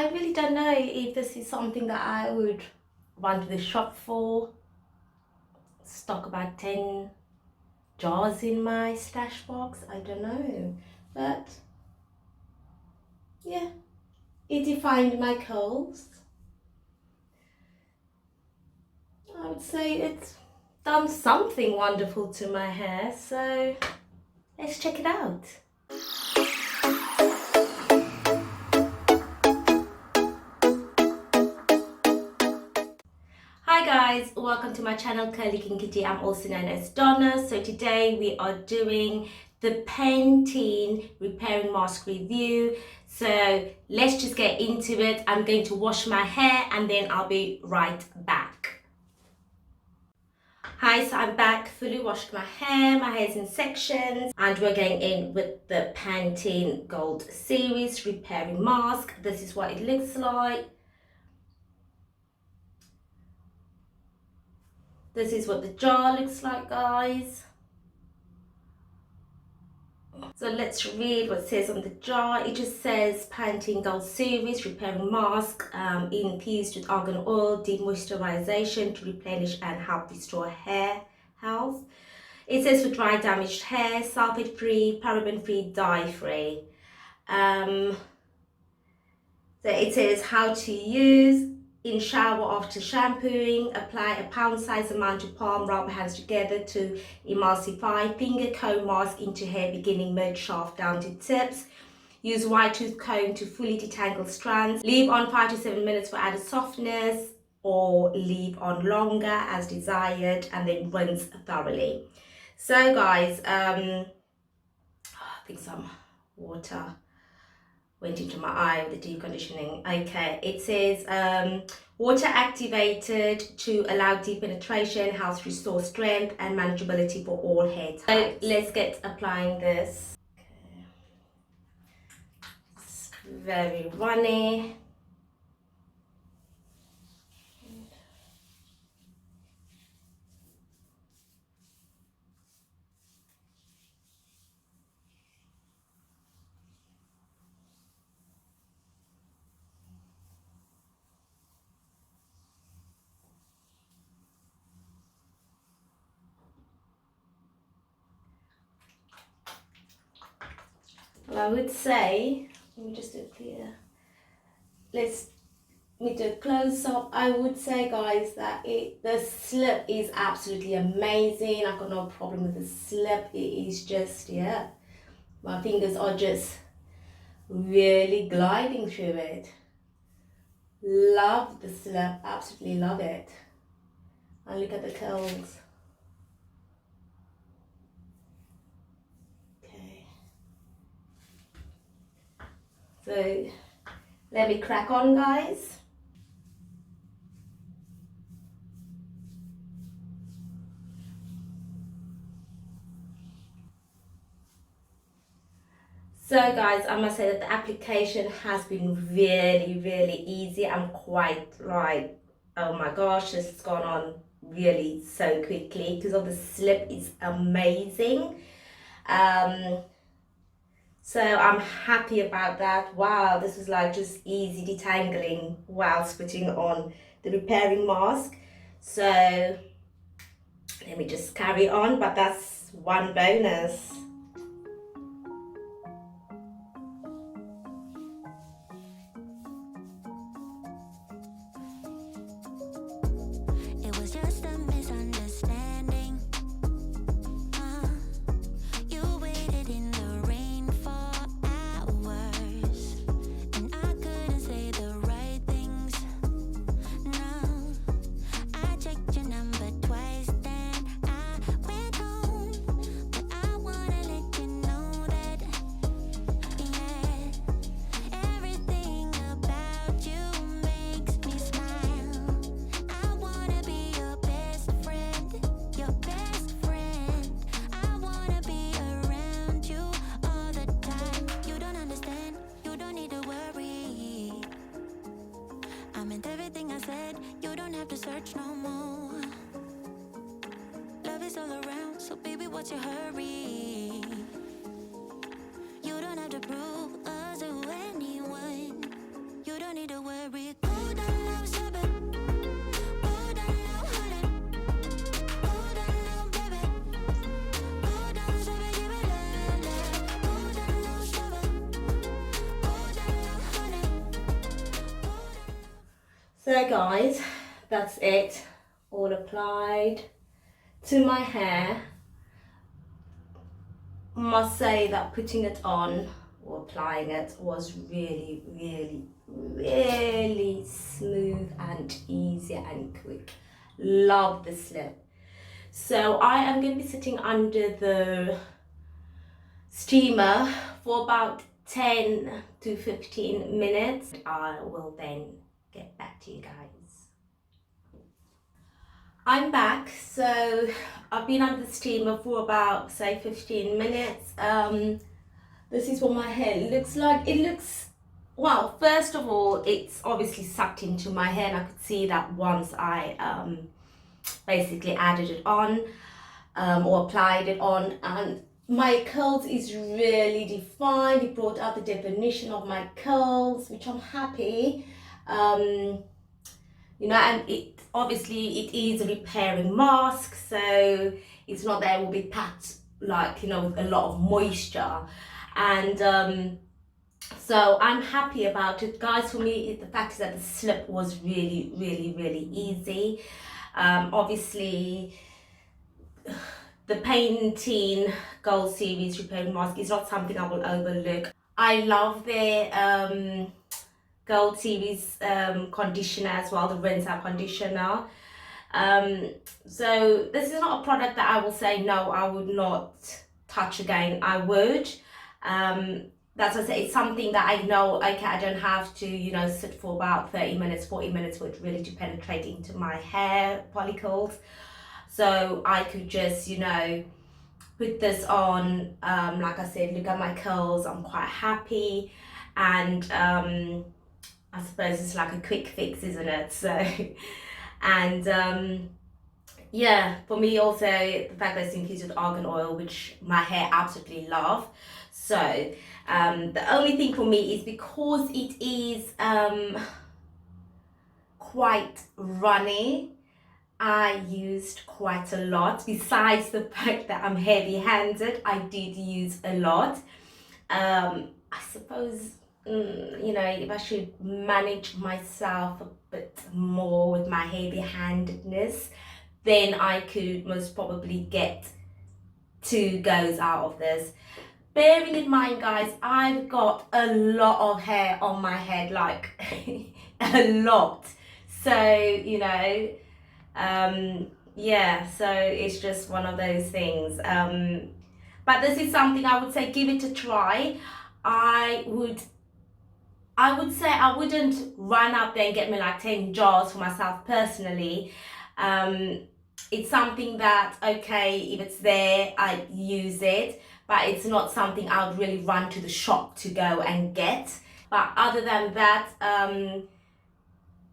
I really don't know if this is something that I would run to the shop for. Stock about 10 jars in my stash box. I don't know. But yeah, it defined my curls. I would say it's done something wonderful to my hair. So let's check it out. Hi guys, welcome to my channel Curly King Kitty. I'm also known as Donna. So today we are doing the Pantene repairing mask review. So let's just get into it. I'm going to wash my hair and then I'll be right back. Hi, so I'm back, fully washed my hair. My hair's in sections and we're going in with the Pantene Gold Series repairing mask. This is what it looks like. This is what the jar looks like, guys. So let's read what it says on the jar. It just says Pantene Gold Series repairing mask, infused with argan oil, deep moisturization to replenish and help restore hair health. It says for dry damaged hair, sulfate free, paraben free, dye free. So it says how to use. In shower after shampooing, apply a pound-sized amount of palm, rub hands together to emulsify. Finger comb mask into hair beginning mid-shaft down to tips. Use wide tooth comb to fully detangle strands. Leave on 5 to 7 minutes for added softness, or leave on longer as desired, and then rinse thoroughly. So guys, I think some water went into my eye with the deep conditioning. Okay, it says water activated to allow deep penetration, helps restore strength and manageability for all hair types. So let's get applying this. Okay. It's very runny. Well, I would say, let me just do it clear. Let's me do a close up. I would say, guys, that the slip is absolutely amazing. I've got no problem with the slip. It is just, yeah, my fingers are just really gliding through it. Love the slip, absolutely love it. And look at the curls. Okay. So let me crack on, guys. So guys, I must say that the application has been really easy. I'm quite like, oh my gosh, this has gone on really so quickly because of the slip is amazing. So I'm happy about that. Wow, this was like just easy detangling whilst putting on the repairing mask. So let me just carry on, but that's one bonus. What's your hurry? You don't have to prove us to anyone. You don't need to worry. Go down low, seven. Go down low, honey. Go down low, baby. Go down, seven, give it love. Go down low, seven. Go down low, honey. So guys, that's it, all applied to my hair. Must say that putting it on or applying it was really, really, really smooth and easy and quick. Love the slip. So I am going to be sitting under the steamer for about 10 to 15 minutes. I will then get back to you guys. I'm back. So I've been under the steamer for about, say, 15 minutes. This is what my hair looks like. It looks, well, first of all, it's obviously sucked into my hair, and I could see that once I basically added it on or applied it on, and my curls is really defined. It brought out the definition of my curls, which I'm happy. You know, and it obviously it is a repairing mask, so it's not that it will be packed like, you know, with a lot of moisture. And so I'm happy about it, guys. For me, the fact is that the slip was really, really, really easy. Obviously, the Pantene Gold Series Repairing Mask is not something I will overlook. I love their Gold Series conditioner as well, the rinse out conditioner. So this is not a product that I will say no, I would not touch again. I would. That's what I say, it's something that I know, okay, I don't have to, you know, sit for about 30 minutes, 40 minutes for it really to penetrate into my hair follicles. So I could just, you know, put this on, like I said, look at my curls, I'm quite happy. And I suppose it's like a quick fix, isn't it? So, and yeah, for me also, the fact that it's infused with argan oil, which my hair absolutely love. So the only thing for me is because it is quite runny, I used quite a lot. Besides the fact that I'm heavy-handed, I did use a lot. I suppose, you know, if I should manage myself a bit more with my heavy-handedness, then I could most probably get 2 goes out of this. Bearing in mind, guys, I've got a lot of hair on my head, like a lot. So, you know, yeah, so it's just one of those things. But this is something I would say, give it a try. I would say I wouldn't run up there and get me like 10 jars for myself personally. It's something that, okay, if it's there, I use it, but it's not something I would really run to the shop to go and get. But other than that,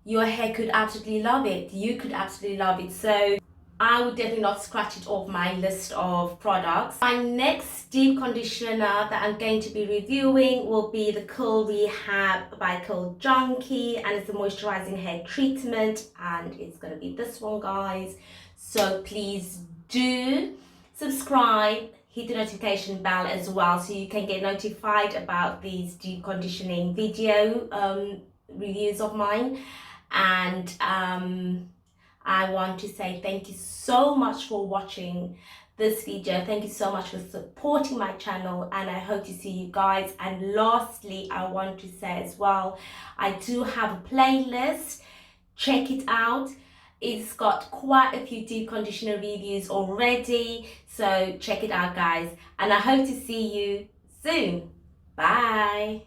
your hair could absolutely love it. You could absolutely love it. So I would definitely not scratch it off my list of products. My next deep conditioner that I'm going to be reviewing will be the Curl Rehab by Curl Junkie, and it's a moisturizing hair treatment, and it's going to be this one, guys. So please do subscribe, hit the notification bell as well, so you can get notified about these deep conditioning video reviews of mine. And I want to say thank you so much for watching this video. Thank you so much for supporting my channel, and I hope to see you guys. And lastly, I want to say as well, I do have a playlist. Check it out. It's got quite a few deep conditioner reviews already, so check it out, guys. And I hope to see you soon. Bye.